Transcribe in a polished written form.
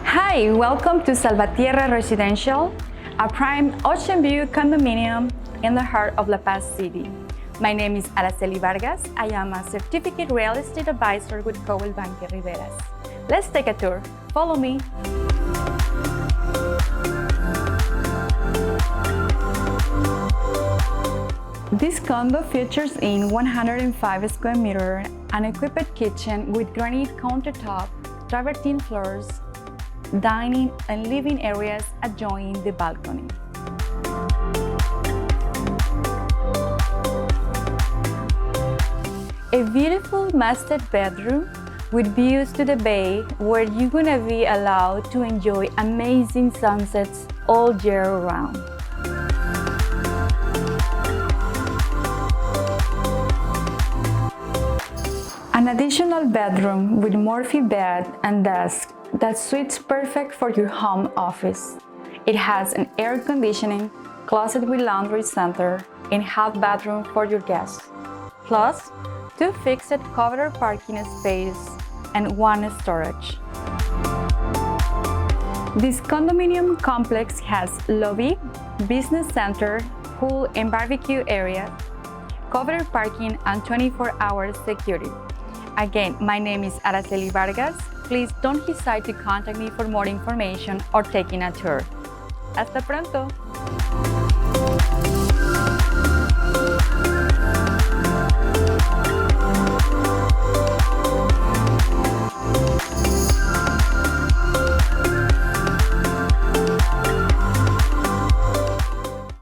Hi, welcome to Salvatierra Residencial, a prime ocean view condominium in the heart of La Paz City. My name is Araceli Vargas. I am a certificate real estate advisor with Coldwell Banker Riveras. Let's take a tour. Follow me. This condo features in 105 square meters, an equipped kitchen with granite countertop, travertine floors, dining and living areas adjoining the balcony. A beautiful master bedroom with views to the bay where you're gonna be allowed to enjoy amazing sunsets all year round. An additional bedroom with Murphy bed and desk that suits perfect for your home office. It has an air conditioning, closet with laundry center, and half bathroom for your guests, plus 2 fixed covered parking spaces and 1 storage. This condominium complex has lobby, business center, pool and barbecue area, covered parking and 24-hour security. Again, my name is Araceli Vargas. Please don't hesitate to contact me for more information or taking a tour. Hasta pronto!